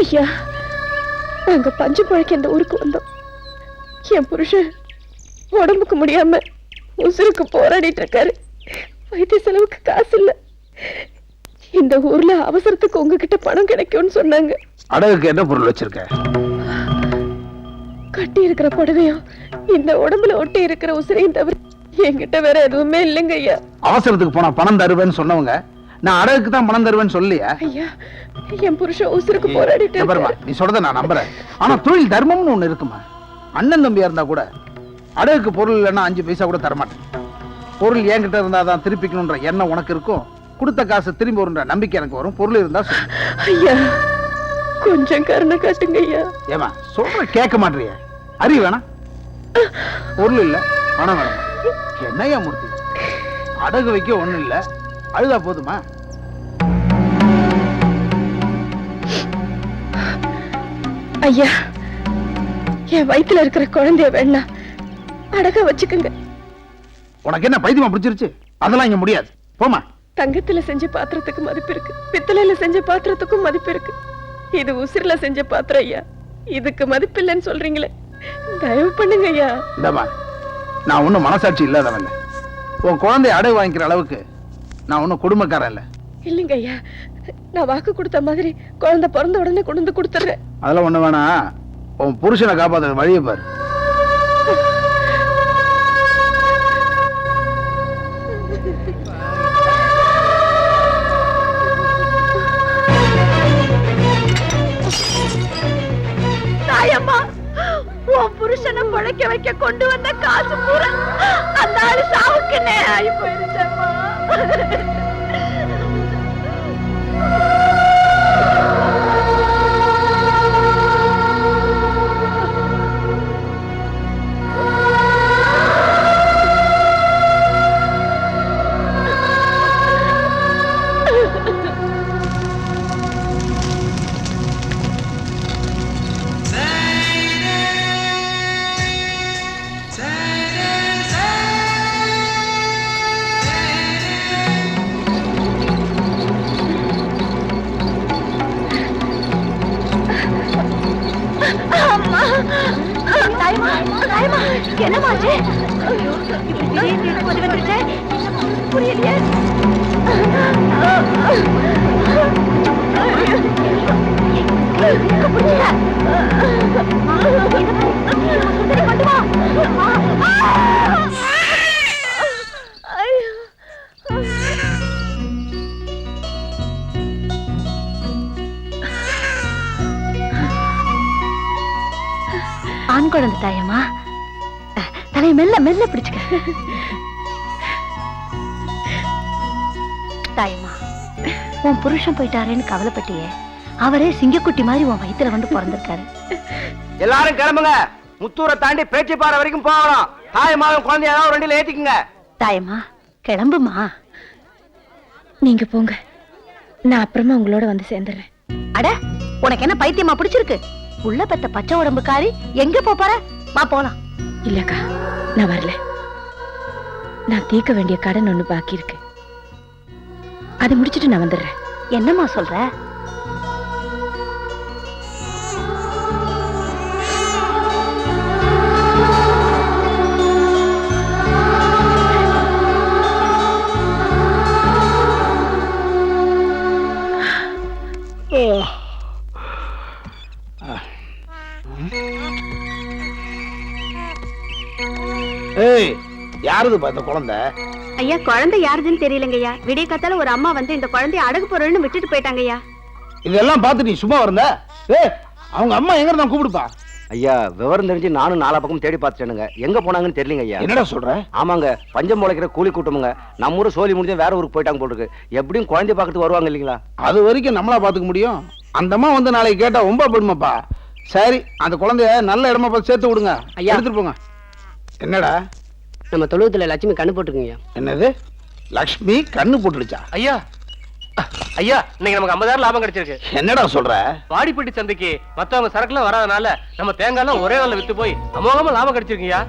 ஐயா, நாங்க பஞ்சு பழக்க இந்த ஊருக்கு வந்தோம். என் புருஷன் உடம்புக்கு முடியாம உசுருக்கு போராடிட்டு இருக்காரு. வைத்திய செலவுக்கு காசு இல்ல. இந்த ஊர்ல அவசரத்துக்கு உங்ககிட்ட பணம் கிடைக்கும்னு சொன்னாங்க. அடகுக்கு என்ன பொருள் வச்சிருக்க? கட்டி இருக்கிற புடவையும் இந்த உடம்புல ஒட்டி இருக்கிற உசிரையும் தவிர என்கிட்ட வேற எதுவுமே இல்லைங்க ஐயா. அவசரத்துக்கு போனா பணம் தருவேன்னு சொன்னவங்க நான் அடகுக்கு தான் பணம் தருவேன்னு சொல்லியா? ஐயா, என் புருஷன் உசுருக்கு போராடிட்டு இருக்காரு. நீ சொல்றத நான் நம்புறேன். ஆனா தொழில் தர்மம்னு ஒண்ணு இருக்குமா? அண்ணன் தம்பியா இருந்தா கூட அடகுக்கு பொருள் இல்லைன்னா 5 பைசா கூட தரமாட்டேன். பொருள் என்கிட்ட இருந்தாதான் திருப்பிக்கணும்ன்ற எண்ணம் உனக்கு இருக்கும். கொடுத்த காசு திரும்பி வரும்ன்ற நம்பிக்கை எனக்கு வரும். பொருள் இருந்தா ஐயா, கொஞ்சம் கருணை காட்டுங்க ஐயா. ஏமா சொல்ற கேட்க மாட்டேறிய? அறிவு வேணா? பொருள் இல்ல, பணம் வேணும். என்னையா மூர்த்தி, அடகு வைக்க ஒண்ணு இல்ல, அழுதா போதுமா? ஐயா, என் வயித்துல இருக்கிற குழந்தைய வேணா அடக வச்சுக்கோங்க. உனக்கு என்ன பைத்தியமா பிடிச்சிருச்சு? அதெல்லாம் இங்க முடியாது, போமா. தங்கத்துல செஞ்ச பாத்திரத்துக்கு மதிப்பு இருக்கு, பித்தளையில செஞ்ச பாத்திரத்துக்கும் மதிப்பு இருக்கு. இது உசிரில செஞ்ச பாத்திரம் ஐயா, இதுக்கு மதிப்பு இல்லைன்னு சொல்றீங்களே, தயவு பண்ணுங்க ஐயா. இந்தமா, நான் ஒன்னும் மனசாட்சி இல்லாதவன். உன் குழந்தை அடகு வாங்கிக்கிற அளவுக்கு நான் ஒன்னும் குடும்பக்காரன் இல்ல. இல்லைங்க ஐயா, நான் வாக்கு கொடுத்த மாதிரி குழந்தை பிறந்த உடனே கொண்டு வந்து கொடுத்துறேன். அதெல்லாம் ஒண்ணு வேணா. உன் புருஷனை காப்பாத்த வழியை பாரு. தாயம்மா, உன் புருஷனை பழைக்க வைக்க கொண்டு வந்த காசு பூரா அந்த ஆளு சாவுக்கு ஆகி போயிருச்சம்மா. என்னமாச்சு? புரியலையே. ஆண் குழந்தை தாயம்மா, தலையை மெல்ல மெல்ல பிடிச்சுக்க. தாயம்மா, உன் புருஷன் போயிட்டாரேன்னு கவலைப்பட்டியே, அவரே சிங்கக்குட்டி மாதிரி உன் வயித்துல வந்து பிறந்திருக்காரு. எல்லாரும் கிளம்புங்க, முத்தூரை தாண்டி பேச்சிப்பாறை வரைக்கும் போகலாம். தாயம்மாவும் குழந்தைய ஏதாவது வண்டியில ஏத்திக்குங்க. தாயம்மா, கிளம்புமா. நீங்க போங்க, நான் அப்புறமா உங்களோட வந்து சேர்ந்துடுறேன். அட, உனக்கு என்ன பைத்தியமா பிடிச்சிருக்கு? உள்ள பெத்த பச்சை உடம்புக்காரி எங்க போற? வா போலாம். இல்லக்கா, நான் வரல. நான் தீர்க்க வேண்டிய கடன் ஒண்ணு பாக்கி இருக்கு, அதை முடிச்சிட்டு நான் வந்துடுறேன். என்னம்மா சொல்ற? ஏய், யாருது இந்த குழந்தை? ஐயா, குழந்தை யாருதுன்னு தெரியலங்க ஐயா. விடிய காத்தால ஒரு அம்மா வந்து இந்த குழந்தைய அடகு போறேன்னு விட்டுட்டு போயிட்டாங்க ஐயா. இதெல்லாம் பார்த்து நீ சும்மா வரந்த? ஏய், அவங்க அம்மா எங்க இருந்தா கூப்பிடுப்பா. ஐயா, விவரம் தெரிஞ்சு நானும் 4 பக்கம் தேடி பார்த்துட்டேனுங்க. எங்க போனாங்கன்னு தெரியலங்க ஐயா. என்னடா சொல்ற? ஆமாங்க, பஞ்சம் முளைக்கிற கூலி கூட்டமுங்க. நம்ம ஊரு சோலி முடிஞ்சு வேற ஊருக்கு போயிட்டாங்க போட்டுருக்கு. எப்படியும் குழந்தை பார்க்கறதுக்கு வருவாங்க இல்லீங்களா? அது வரைக்கும் நம்மளா பாத்துக்க முடியும். அந்த அம்மா வந்து நாளைக்கு கேட்டா ரொம்ப படுமாப்பா. சரி, அந்த குழந்தைய நல்ல இடமா பார்த்து சேர்த்து விடுங்க. ஐயா, எடுத்துட்டு போங்க. என்னடா? நம்ம தொழுவத்துல லட்சுமி கண்ணு போட்டுருக்கீங்க. என்னது? லட்சுமி கண்ணு போட்டுடுச்சா? ஐயா, ஐயா, இன்னைக்கு நமக்கு 50,000 லாபம் கிடைச்சிருக்கு. என்னடா சொல்ற? வாடிப்பட்டி சந்தைக்கு மத்தவங்க சரக்குலாம் வராதனால நம்ம தேங்காய் எல்லாம் ஒரே நாள்ல வித்து போய் அமோகமா லாபம் கிடைச்சிருக்கீங்க.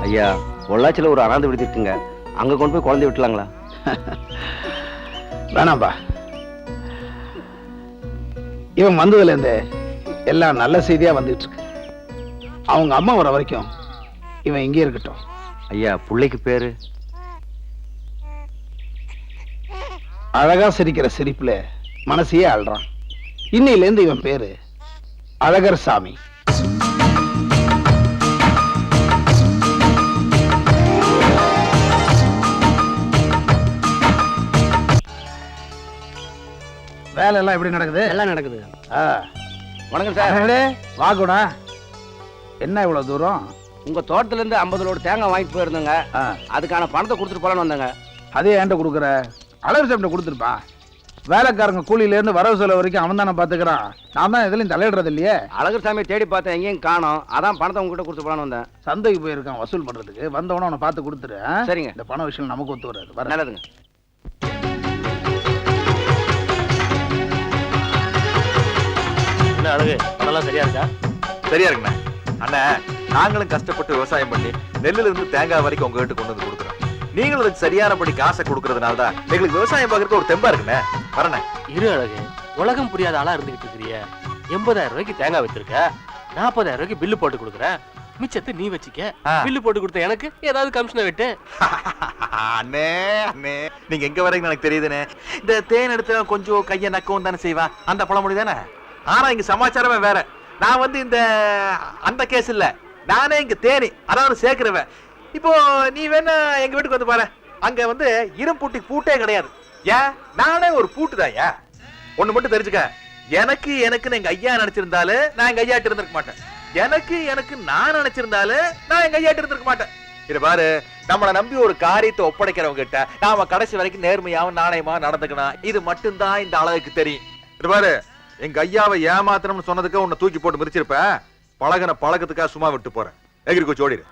ஐயா, பொள்ளாச்சியில ஒரு அனாதை விடுதி இருக்குங்க, அங்க கொண்டு போய் குழந்தை விட்டுலாங்களா? வேணாம்பா, இவன் வந்ததுல இருந்து எல்லாம் நல்ல செய்தியா வந்துட்டு இருக்கு. அவங்க அம்மா வர வரைக்கும் இவன் இங்கே இருக்கட்டும். ஐயா புள்ளைக்கு பேரு அழகா சிரிக்கிற சிரிப்புல மனசையே ஆள்றான். இன்னையில இருந்து இவன் பேரு அழகர் சாமி. வேலை எல்லாம் எப்படி நடக்குது? எல்லாம் நடக்குது. வணக்கம் சார். அடடே, வா கூட. என்ன இவ்வளவு தூரம்? உங்க தோட்டத்துல இருந்து 50 லோடு தேங்காய் வாங்கிட்டு போயிருந்தேங்க. அதுக்கான பணத்தை கொடுத்துட்டு போலான்னு வந்தேங்க. அதே ஏன்ட்ட கொடுக்குற? அழகர் சாமிட்ட கொடுத்துருப்பா. வேலைக்காரங்க கூலியில இருந்து வரவு செலவு வரைக்கும் அவன் தானே பாத்துக்கிறான். நான் தான் எதுலையும் தலையிடுறது இல்லையே. அழகர் சாமியை தேடி பார்த்தேன், எங்கேயும் காணோம். அதான் பணத்தை உங்ககிட்ட கொடுத்து போலான்னு வந்தேன். சந்தைக்கு போயிருக்கான் வசூல் பண்றதுக்கு. வந்தவன அவனை பார்த்து கொடுத்துரு. சரிங்க. இந்த பண விஷயம் நமக்கு ஒத்து வராது. வர நல்லதுங்க. என்ன அழகு, பணம்லாம் சரியா இருக்கா? சரியா இருக்குண்ணே. அண்ணா, நாங்களும் கஷ்டப்பட்டு விவசாயம் பண்ணி நெல்லுல இருந்து தேங்காய் வரைக்கும் உங்ககிட்ட கொண்டு வந்து கொடுக்குறோம். நீங்களும் அதுக்கு சரியானபடி காசை கொடுக்கறதுனால தான் எங்களுக்கு விவசாயம் பார்க்கறதுக்கு ஒரு தெம்பா இருக்குண்ணே. வரண்ணே. இரு அழகு, உலகம் புரியாத ஆளா இருந்துகிட்டு இருக்கிறிய. 80,000 ரூபாய்க்கு தேங்காய் வச்சிருக்க, 40,000 ரூபாய்க்கு பில்லு போட்டு கொடுக்குறேன். மிச்சத்தை நீ வச்சுக்க. பில்லு போட்டு கொடுத்த எனக்கு ஏதாவது கமிஷனை விட்டு. அண்ணே அண்ணே, நீங்க எங்க வரைக்கும் எனக்கு தெரியுதுண்ணே. இந்த தேன் எடுத்து கொஞ்சம் கையை நக்கவும் தானே செய்வா, அந்த பழமொழி தானே. ஆனா இங்க சமாச்சாரமே வேற. நான் வந்து இந்த அந்த கேஸ் இல்ல, நானே இங்க தேனி, அதாவது சேர்க்கிறவன். இப்போ நீ வேணா எங்க வீட்டுக்கு வந்து பாரு. அங்க வந்து இரும்பூட்டி பூட்டே கிடையாது. ஏன்? நானே ஒரு பூட்டு தான். ஏன் ஒண்ணு மட்டும் தெரிஞ்சுக்க, எனக்குன்னு எங்க ஐயா நினைச்சிருந்தாலு நான் எங்க ஐயாட்டு இருந்திருக்க மாட்டேன். எனக்கு நான் நினைச்சிருந்தாலு நான் எங்க ஐயாட்டு இருந்திருக்க மாட்டேன். இது பாரு, நம்மளை நம்பி ஒரு காரியத்தை ஒப்படைக்கிறவங்க கிட்ட நாம கடைசி வரைக்கும் நேர்மையாவும் நாணயமா நடந்துக்கணும். இது மட்டும்தான் இந்த அளவுக்கு தெரியும். இது பாரு, எங்க ஐயாவை ஏமாத்தணும்னு சொன்னதுக்கு உன்னை தூக்கி போட்டு மிதிச்சிருப்ப. பழக்கத்துக்காக சும்மா விட்டு போறேன். எகிரிக்கோ சோடிடு.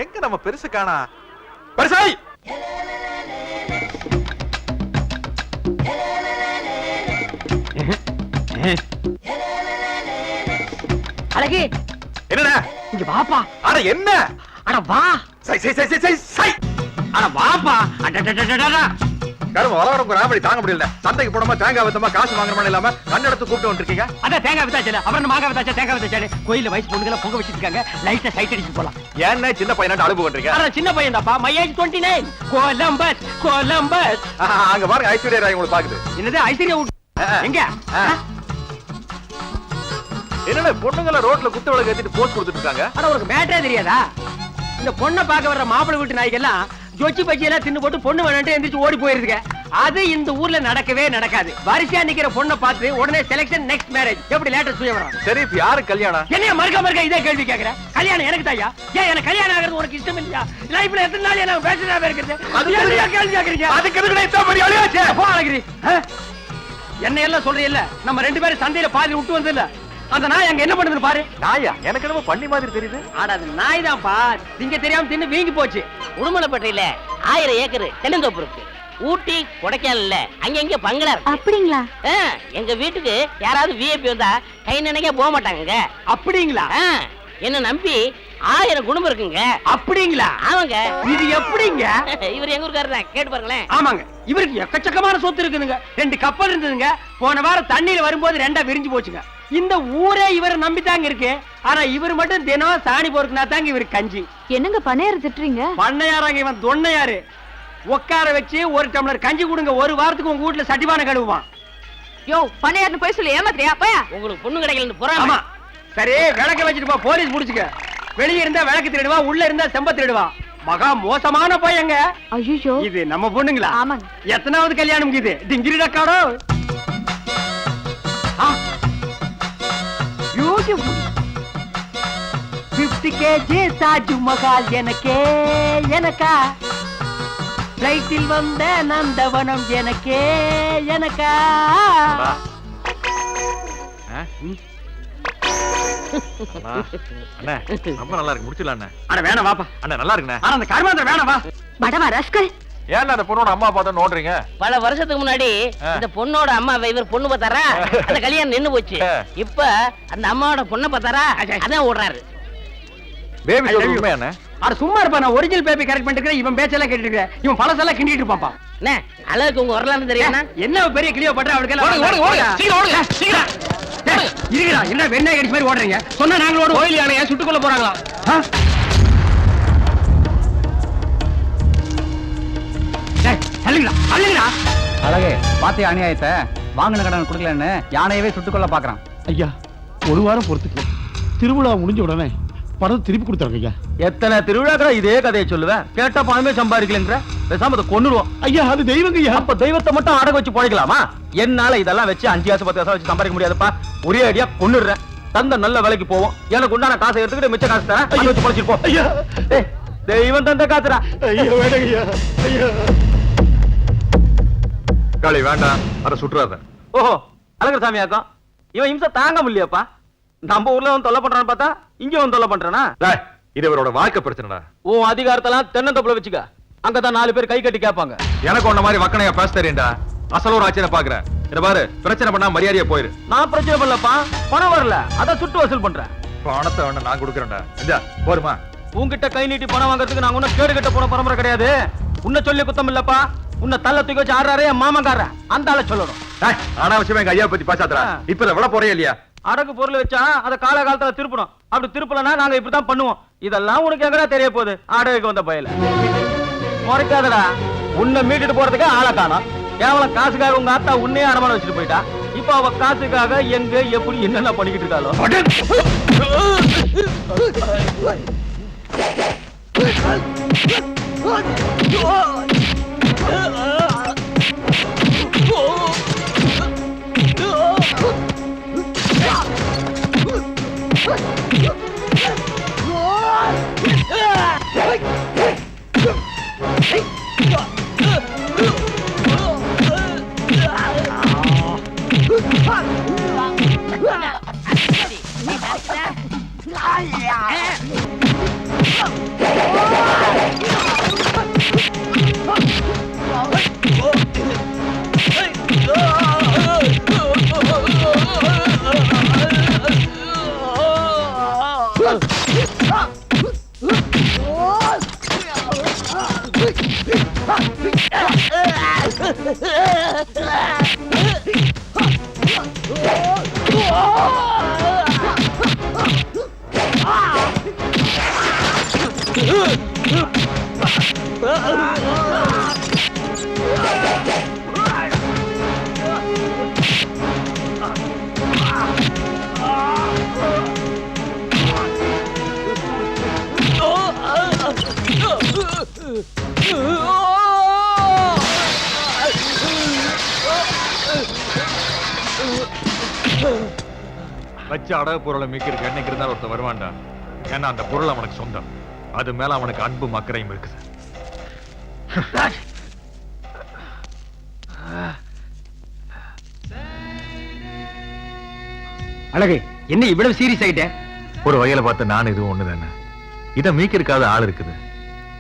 எங்க நம்ம பெருசு காணா? பெருசாய் அழகு, என்னடா இங்க வாப்பா. அட என்ன? அட வா. சை சை சை சை சை சை. அட வாப்பா. அடடடடடடா. கரும வளவரம் ராமடி தாங்க முடியல. சந்தைக்கு போனோமா தேங்காய் வித்தமா காசு வாங்குறமா இல்லாம கண்ணெடுத்து கூப்பிட்டு வந்துருக்கீங்க. அதான் தேங்காய் வித்தாச்சு, அப்புறம் மாங்காய் வித்தாச்சு, தேங்காய் வித்தாச்சு. கோயில்ல வயசு பொண்ணுங்களை பொங்க வச்சிருக்காங்க. லைட்டா சைட் அடிச்சு போலாம். ஏன்னா சின்ன பையனாட்டு அனுபவம் பண்றீங்க? அட சின்ன பையன் தாப்பா. My age 29. Columbus Columbus. அங்க பாருங்க, ஐஸ்வர்யா ராய் உங்களுக்கு பாக்குது. என்னது ஐஸ்வர்யா? எங்க? என்னடா பொண்ணுங்களை ரோட்ல குத்து விளக்கு ஏத்திட்டு போஸ்ட் கொடுத்துட்டு இருக்காங்க? அட உனக்கு மேட்டரே தெரியாதா? இந்த பொண்ணை பார்க்க வர்ற மாப்பிள்ளை வீட்டு நாய்க்கெல்லாம் ஜொச்சி பச்சி எல்லாம் தின்னு போட்டு பொண்ணு வேணான்ட்டு எந்திரிச்சு ஓடி போயிருதுங்க. அது இந்த ஊர்ல நடக்கவே நடக்காது. வரிசையா நிக்கிற பொண்ணை பார்த்து உடனே செலக்ஷன், நெக்ஸ்ட் மேரேஜ். எப்படி லேட்டஸ்ட் சுயவரம்? சரி, இப்ப யாரு கல்யாணம்? என்னைய மறுக்க இதே கேள்வி கேக்குற? கல்யாணம் எனக்கு தாயா? ஏன் எனக்கு கல்யாணம் ஆகிறது உனக்கு இஷ்டம் இல்லையா? லைஃப்ல எத்தனை நாள் நான் பேசுறதா இருக்கிறது? அது என்னையா கேள்வி கேக்குறீங்க? அதுக்கு எதுக்கு இத்தனை பெரிய அழியாச்சே? போ அழகிரி. என்ன எல்லாம் சொல்றீல்ல? நம்ம ரெண்டு பேரும் சந்தையில பாதி விட்டு வந்து இல்ல. அந்த நாய் அங்க என்ன பண்ணுது பாரு. நாயா? எனக்கு என்னமோ பண்ணி மாதிரி தெரியுது. ஆனா அது நாய் தான்ப்பா. திங்க தெரியாம தின்னு வீங்கி போச்சு. உடுமலைப்பேட்டையில 1000 ஏக்கர் தென்னந்தோப்பு இருக்கு. ஊட்டி கொடைக்கானல்ல அங்க பங்களா இருக்கு. அப்படிங்களா? எங்க வீட்டுக்கு யாராவது விஐபி வந்தா கை நினைக்க போக மாட்டாங்க. அப்படிங்களா? என்ன நம்பி 1000 குடும்பம் இருக்குங்க. அப்படிங்களா? ஆமாங்க. இது எப்படிங்க? இவர் எங்க ஊருக்காரர், கேட்டு பாருங்களேன். ஆமாங்க, இவருக்கு எக்கச்சக்கமான சொத்து இருக்குதுங்க. 2 கப்பல் இருந்ததுங்க. போன வாரம் தண்ணியில வரும்போது 2ஆ விரிஞ்சு போச்சுங்க. இந்த ஊரே இவரை நம்பித்தாங்க இருக்கு. ஆனா இவர் மட்டும் தினம் சாணி பொறுக்குனா தாங்க இவரு கஞ்சி. என்னங்க பண்ணையார திட்டுறீங்க? பண்ணையாராங்க இவன், தொன்னையாரு. உட்கார வச்சு 1 டம்ளர் கஞ்சி கொடுங்க, 1 வாரத்துக்கு உங்க வீட்டுல சட்டிபானை கழுவுவான். யோ, பண்ணையார்னு போய் சொல்லி ஏமாத்திரியா? போயா. உங்களுக்கு பொண்ணு கிடைக்கலன்னு போறாங்க. ஆமா. சரி, விளக்க வச்சுட்டு போ, போலீஸ் புடிச்சுக்க. வெளியே இருந்தா விளக்கு திருடுவா, உள்ள இருந்தா செம்ப திருடுவா. மகா மோசமான பையங்க. ஐயோ, இது நம்ம பொண்ணுங்களா? ஆமாங்க. எத்தனாவது கல்யாணம் இது? டிங்கிரி டக்காடோ. பியூட்டிஃபுல். 50 kg தாஜ்மஹால் எனக்கா? ஃளைட்டில் வந்த நந்தவனம் எனக்கா? அண்ணா, ரொம்ப நல்லா இருக்கு. முடிச்சிடலாம் அண்ணா. அட வேணாம் வாப்பா. அண்ணா நல்லா இருக்குண்ணே. ஆனா அந்த கர்மாந்திரம் வேணாம் வா. படவா ராஸ்கல். ஏன்னா அந்த பொண்ணோட அம்மா பார்த்தா நோடுறீங்க? பல வருஷத்துக்கு முன்னாடி இந்த பொண்ணோட அம்மாவை இவர் பொண்ணு பார்த்தாரா, அந்த கல்யாணம் நின்னு போச்சு. இப்ப அந்த அம்மாவோட பொண்ணை பார்த்தாரா, அதான் ஓடுறாரு. பேபி சொல்றது உண்மையாண்ணே? அட சும்மா இருப்பா, நான் ஒரிஜினல் பேபி கரெக்ட் பண்ணிட்டு இவன் பேச்செல்லாம் கேட்டுட்டு இருக்கேன். இவன் பழசெல்லாம் கிண்டிட்டு இருப்பான்ப்பா. அண்ணே அழகுக்கு உங்க வரலான்னு தெரியுமா? என்ன பெரிய கிளியோ பண்ற அவனுக்கு எல்லாம் இருக்குடா. என்ன வெண்ணெய் கடிச்ச மாதிரி ஓடுறீங்க? சொன்னா நாங்களும் ஓடுவோம். கோயில் யானையை சுட்டுக்கொள்ள போறாங்களா? அழகே பாத்தியா அநியாயத்தை? வாங்கின கடன் கொடுக்கலன்னு யானையவே சுட்டுக்கொள்ள பாக்குறான். ஐயா ஒரு வாரம் பொறுத்துக்கு திருவிழா முடிஞ்ச உடனே பணத்தை திருப்பி கொடுத்துருங்க ஐயா. எத்தனை திருவிழாக்கள இதே கதையை சொல்லுவேன். கேட்ட பணமே சம்பாதிக்கலங்கிற பேசாம அதை கொன்னுடுவோம். ஐயா அது தெய்வங்க ஐயா. அப்ப தெய்வத்தை மட்டும் அடகு வச்சு போய்க்கலாமா? என்னால இதெல்லாம் வச்சு 5 காசு 10 காசு வச்சு சம்பாதிக்க முடியாதுப்பா. ஒரே அடியா கொன்னுடுறேன். தந்த நல்ல வேலைக்கு போவோம். எனக்கு உண்டான காசை எடுத்துக்கிட்டு மிச்ச காசு தரேன். ஐயோ வச்சு பழச்சிருப்போம். ஐயா தெய்வம் தந்த காத்துடா. ஐயா வேணாங்க ஐயா. ஐயா காளி வேண்டாம், அதை சுற்றுறாத. ஓஹோ அழகர் சாமியாக்கம். இவன் இம்சை தாங்க முடியப்பா. நம்ம ஊர்ல வந்து தொல்லை பண்றான்னு பார்த்தா இங்க வந்து தொல்லை பண்றானா? இது இவரோட வாழ்க்கை பிரச்சனைடா. உன் அதிகாரத்தெல்லாம் தென்னந்தப்புல வச்சுக்க. அங்கதான் 4 பேர் கை கட்டி கேட்பாங்க. எனக்கு உன்ன மாதிரி வக்கனையா பேச தெரியும்டா. அசல் ஒரு ஆச்சரிய பாக்குறேன். இத பாரு, பிரச்சனை பண்ணா மரியாதையா போயிரு. நான் பிரச்சனை பண்ணலப்பா, பணம் வரல, அத சுட்டு வசூல் பண்றேன். பணத்தை வேணா நான் கொடுக்கறேன்டா. இந்த போருமா. உன்கிட்ட கை நீட்டி பணம் வாங்குறதுக்கு நாங்க ஒன்னும் கேடு கட்ட போன பரம்பரை கிடையாது. உன்னை சொல்லி குத்தம் இல்லப்பா. உன்னை தள்ள தூக்கி வச்சு ஆடுறாரு என் மாமங்கார. அந்த ஆள சொல்லணும். அனாவசியமா எங்க ஐயா பத்தி பேசாதடா. இப்ப இத விட போறே இல்லையா? அடகு பொருள் வச்சா அத காலகாலத்துல திருப்பணும். அப்படி திருப்பலனா நாங்க இப்படிதான் பண்ணுவோம். இதெல்லாம் உனக்கு எங்கடா தெரிய போகுது? அடகுக்கு வந்த பயல முறைக்காதடா. உன்னை மீட்டுட்டு போறதுக்கு ஆளை காணோம். கேவலம் காசுக்காக உங்க ஆத்தா உன்னையே அடமான வச்சுட்டு போயிட்டா. இப்ப அவ காசுக்காக எங்க எப்படி என்னென்ன பண்ணிக்கிட்டு இருக்காளோ. வச்ச அடகு பொருளை மீக்கிறதுக்கு என்னைக்கு இருந்தாலும் ஒருத்தர் வருவான்டா. ஏன்னா அந்த பொருள் அவனுக்கு சொந்தம். அது மேல அவனுக்கு அன்பும் அக்கறையும் இருக்குது. அழகு என்ன இவ்வளவு சீரியஸ் ஆயிட்ட? ஒரு வகையில பார்த்து நான் இதுவும் ஒண்ணுதானே. இதை மீக்கிறதுக்காக ஆள் இருக்குது.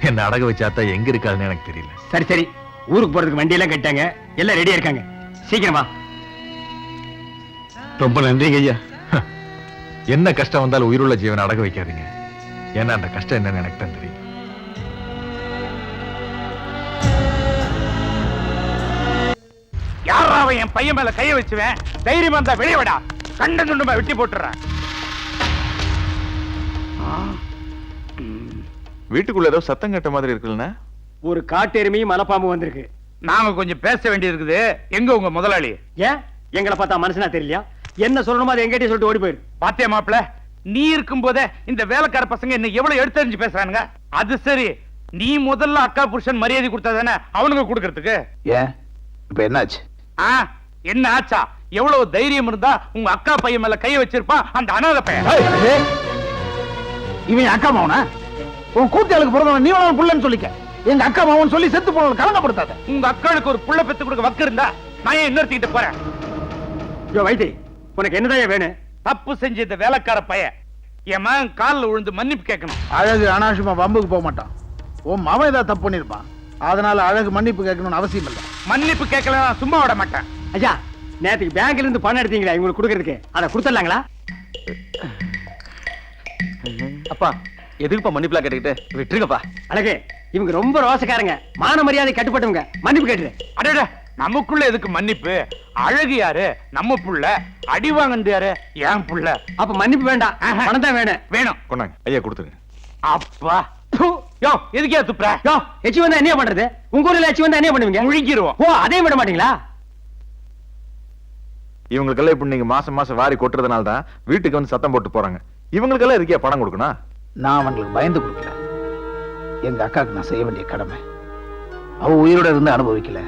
என்ன அடகு வச்சாத்தா எங்க இருக்காதுன்னு எனக்கு தெரியல. சரி சரி, ஊருக்கு போறதுக்கு வண்டி எல்லாம் கட்டாங்க, எல்லாம் ரெடியா இருக்காங்க. சீக்கிரமா. ரொம்ப நன்றிங்க ஐயா. என்ன கஷ்டம் வந்தாலும் உயிருள்ள ஜீவனை அடகு வைக்காதீங்க. ஏன்னா அந்த கஷ்டம் என்னன்னு எனக்கு தான் தெரியும். யாரா அவன் என் பையன் மேல கைய வச்சுவேன்? தைரியம் வந்தா வெளியே விடா. கண்ட துண்டுமா வெட்டி போட்டுறேன். வீட்டுக்குள்ள ஏதோ சத்தம் கேட்ட மாதிரி இருக்குல்ல. ஒரு காட்டெருமையும் மலைப்பாம்பு வந்திருக்கு. நாங்க கொஞ்சம் பேச வேண்டி இருக்குது. எங்க உங்க முதலாளி? ஏன் எங்களை பார்த்தா மனுஷனா தெரியலையா? என்ன சொல்லணுமோ அதை எங்கிட்டே சொல்லிட்டு ஓடி போயிரு. பாத்தியா மாப்பிள, நீ இருக்கும் போதே இந்த வேலைக்கார பசங்க என்ன எவ்வளவு எடுத்தறிஞ்சு பேசுறானுங்க. அது சரி, நீ முதல்ல அக்கா புருஷன் மரியாதை கொடுத்தாதானே அவனுங்க கொடுக்கறதுக்கு. ஏன் இப்ப என்னாச்சு? என்ன ஆச்சா? எவ்வளவு தைரியம் இருந்தா உங்க அக்கா பையன் மேல கைய வச்சிருப்பான் அந்த அனாதை பையன். இவன் அக்கா மாவனா? உன் கூட்டாளுக்கு பிறந்தவன் நீ அவன் புள்ளன்னு சொல்லிக்க. எங்க அக்கா மாவன் சொல்லி செத்து போனவன் கலங்கப்படுத்தாத. உங்க அக்காளுக்கு ஒரு புள்ள பெத்து கொடுக்க வக்கு இருந்தா நான் ஏன் இன்னொருத்திக்கிட்டு போறேன்? வைத்தி, உனக்கு என்னதான் வேணும்? தப்பு செஞ்ச இந்த வேலைக்கார பையன் என் மகன் காலில் விழுந்து மன்னிப்பு கேட்கணும். அழகு அனாவசியமா வம்புக்கு போக மாட்டான். உன் மகன் ஏதாவது தப்பு பண்ணிருப்பான். அதனால அழகு மன்னிப்பு கேட்கணும்னு அவசியம் இல்லை. மன்னிப்பு கேட்கல நான் சும்மா விட மாட்டேன். ஐயா, நேத்துக்கு பேங்க்ல இருந்து பணம் எடுத்தீங்களா உங்களுக்கு கொடுக்கறதுக்கு? அதை கொடுத்துடலாங்களா? அப்பா, எதுக்குப்பா மன்னிப்புலாம் கேட்டுக்கிட்டு விட்டுருங்கப்பா. அழகு இவங்க ரொம்ப ரோசக்காரங்க, மான மரியாதை கட்டுப்பட்டவங்க. மன்னிப்பு கேட்டுரு. அடடா, நமக்குள்ள எதுக்கு மன்னிப்பு? அழகு யாரு? நம்ம புள்ள. அடி வாங்கந்து யாரு? என் புள்ள. அப்ப மன்னிப்பு வேண்டாம், பணம் தான் வேணும். வேணும். கொண்டாங்க ஐயா கொடுத்துருங்க. அப்பா யோ எதுக்கே துப்புற? யோ எச்சி வந்தா என்ன பண்றது? உங்க ஊர்ல எச்சி வந்தா என்ன பண்ணுவீங்க? முழிக்கிருவோம். ஓ அதையும் விட மாட்டீங்களா? இவங்களுக்கெல்லாம் இப்ப நீங்க மாசம் மாசம் வாரி கொட்டுறதுனால தான் வீட்டுக்கு வந்து சத்தம் போட்டு போறாங்க. இவங்களுக்கெல்லாம் இருக்கியா பணம் கொடுக்கணும்? நான் அவங்களுக்கு பயந்து கொடுக்கல. எங்க அக்காவுக்கு நான் செய்ய வேண்டிய கடமை. அவ உயிரோட இருந்து அனுபவிக்கல,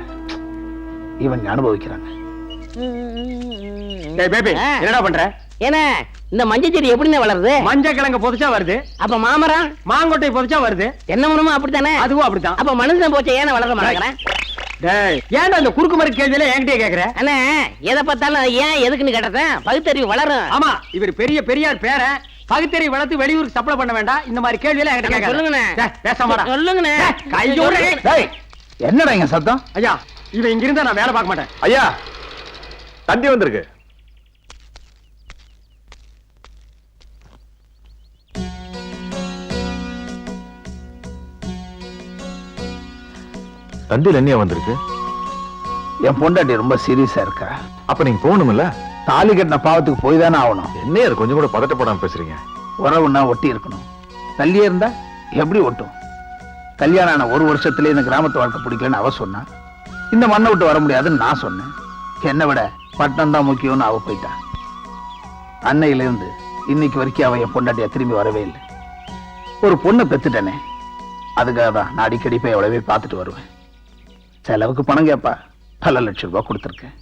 இவங்க அனுபவிக்கிறாங்க. டேய் பேபி, என்னடா பண்ற? ஏன்னா இந்த மஞ்சள் செடி எப்படின்னு வளருது? மஞ்சள் கிழங்கு புதைச்சா வருது, அப்ப மாமரம் மாங்கொட்டை புதைச்சா வருது. என்ன மரமும் அப்படித்தானே? அதுவும் அப்படித்தான். அப்ப மனுஷன் போச்ச ஏன் வளர மாட்டேங்கிறேன்? டேய் ஏன்டா இந்த குறுக்கு மறு கேள்வியில என்கிட்டயே கேக்குற? அண்ணே எதை பார்த்தாலும் ஏன் எதுக்குன்னு கேட்டேன். பகுத்தறிவு வளரும். ஆமா, இவர் பெரிய பெரியார் பேரன். பகுத்தறிவு வளர்த்து வெளியூருக்கு சப்ளை பண்ண வேண்டாம். இந்த மாதிரி கேள்வியில என்கிட்ட கேட்காத. சொல்லுங்கண்ணே. டேய், பேச மாட்டா. சொல்லுங்கண்ணே. கையோட டேய், என்னடா இங்க சத்தம்? ஐயா, இவன் இங்க இருந்தா நான் வேலை பார்க்க மாட்டேன். ஐயா தந்தி வந்திருக்கு. தந்தியில் என்னையா வந்திருக்கு? என் பொண்டாட்டி ரொம்ப சீரியஸா இருக்கா. அப்ப நீங்க போகணும்ல? தாலி கட்டின பாவத்துக்கு போய் தானே ஆகணும். என்னையா அது கொஞ்சம் கூட பதட்டப்படாம பேசுறீங்க? உறவுன்னா ஒட்டி இருக்கணும். தள்ளியே இருந்தா எப்படி ஒட்டும்? கல்யாணம் ஆன ஒரு வருஷத்துல இந்த கிராமத்து வாழ்க்கை பிடிக்கலன்னு அவ சொன்னா, இந்த மண்ணை விட்டு வர முடியாதுன்னு நான் சொன்னேன். என்னை விட பட்டம் தான் முக்கியம்னு அவ போயிட்டா. அன்னையில இருந்து இன்னைக்கு வரைக்கும் அவ என் பொண்டாட்டியா திரும்பி வரவே இல்லை. ஒரு பொண்ணை பெத்துட்டனே, அதுக்காக தான் நான் அடிக்கடி போய் எவ்வளவே பார்த்துட்டு வருவேன். செலவுக்கு பணம் கேட்பா, பல லட்சம் ரூபாய் கொடுத்துருக்கேன்.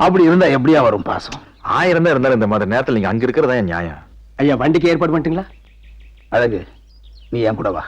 அப்படி இருந்தா எப்படியா வரும் பாசம்? 1000 தான் இருந்தாலும் இந்த மாதிரி நேரத்தில் நீங்க அங்க இருக்கிறதா நியாயம். ஐயா வண்டிக்கு ஏற்பாடு பண்ணிட்டீங்களா? அழகு, நீ என் கூட வா.